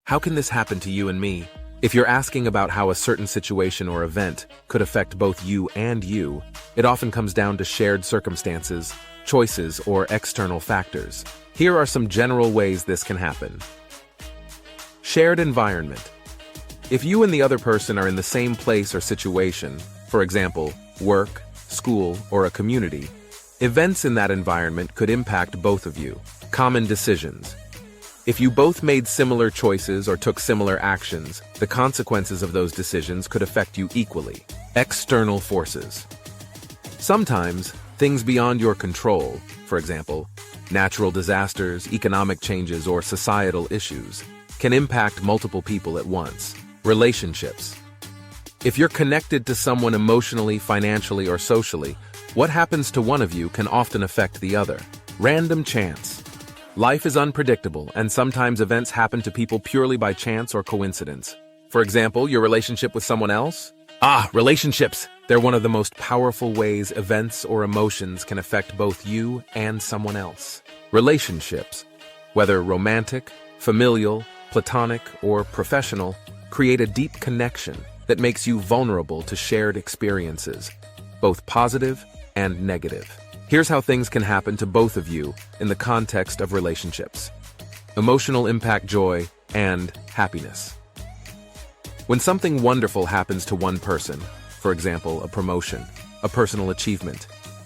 How can this happen to you and me? If you're asking about how a certain situation or event could affect both you and you, it often comes down to shared circumstances, choices, or external factors. Here are some general ways this can happen. Shared environment. If you and the other person are in the same place or situation, for example, work, school, or a community, events in that environment could impact both of you. Common decisions. If you both made similar choices or took similar actions, the consequences of those decisions could affect you equally. External forces. Sometimes, things beyond your control, for example, natural disasters, economic changes, or societal issues, can impact multiple people at once. Relationships. If you're connected to someone emotionally, financially, or socially, what happens to one of you can often affect the other. Random chance. Life is unpredictable, and sometimes events happen to people purely by chance or coincidence. For example, your relationship with someone else? Relationships! They're one of the most powerful ways events or emotions can affect both you and someone else. Relationships, whether romantic, familial, platonic, or professional, create a deep connection that makes you vulnerable to shared experiences, both positive and negative. Here's how things can happen to both of you in the context of relationships. Emotional impact: joy and happiness. When something wonderful happens to one person, for example, a promotion, a personal achievement,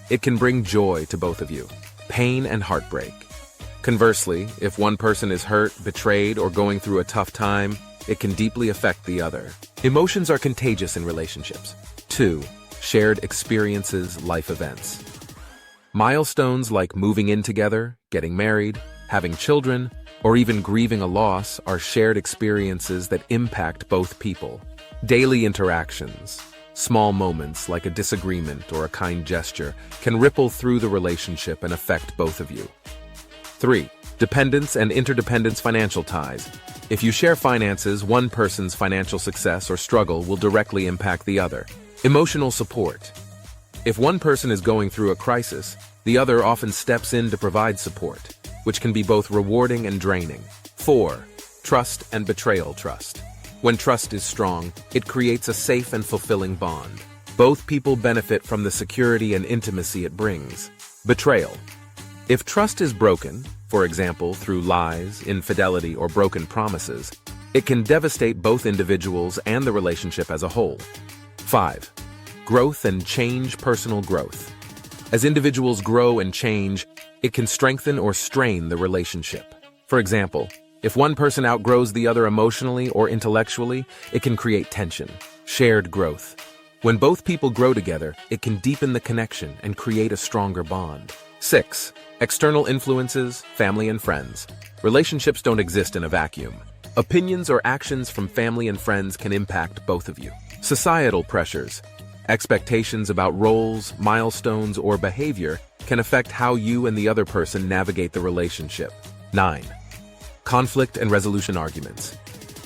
it can bring joy to both of you. Pain and heartbreak. Conversely, if one person is hurt, betrayed, or going through a tough time, it can deeply affect the other. Emotions are contagious in relationships. 2. Shared experiences, life events. Milestones like moving in together, getting married, having children, or even grieving a loss are shared experiences that impact both people. Daily interactions. Small moments like a disagreement or a kind gesture can ripple through the relationship and affect both of you. 3. Dependence and interdependence, financial ties. If you share finances, one person's financial success or struggle will directly impact the other. Emotional support. If one person is going through a crisis, the other often steps in to provide support, which can be both rewarding and draining. 4. Trust and betrayal. Trust. When trust is strong, it creates a safe and fulfilling bond. Both people benefit from the security and intimacy it brings. Betrayal. If trust is broken, for example, through lies, infidelity, or broken promises, it can devastate both individuals and the relationship as a whole. 5. Growth and change, personal growth. As individuals grow and change, it can strengthen or strain the relationship. For example, if one person outgrows the other emotionally or intellectually, it can create tension. Shared growth. When both people grow together, it can deepen the connection and create a stronger bond. 6. External influences, family and friends. Relationships don't exist in a vacuum. Opinions or actions from family and friends can impact both of you. Societal pressures. Expectations about roles, milestones, or behavior can affect how you and the other person navigate the relationship. 9. Conflict and resolution arguments.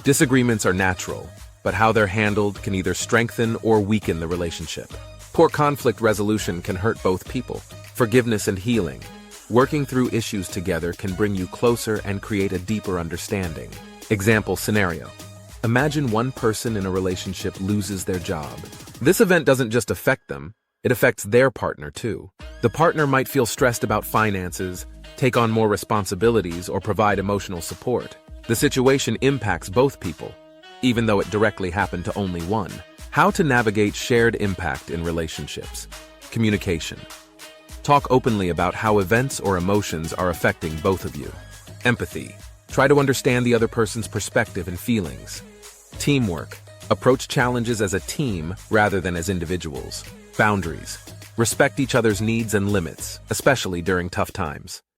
Disagreements are natural, but how they're handled can either strengthen or weaken the relationship. Poor conflict resolution can hurt both people. Forgiveness and healing. Working through issues together can bring you closer and create a deeper understanding. Example scenario. Imagine one person in a relationship loses their job. This event doesn't just affect them, it affects their partner too. The partner might feel stressed about finances, take on more responsibilities, or provide emotional support. The situation impacts both people, even though it directly happened to only one. How to navigate shared impact in relationships. Communication. Talk openly about how events or emotions are affecting both of you. Empathy. Try to understand the other person's perspective and feelings. Teamwork. Approach challenges as a team rather than as individuals. Boundaries. Respect each other's needs and limits, especially during tough times.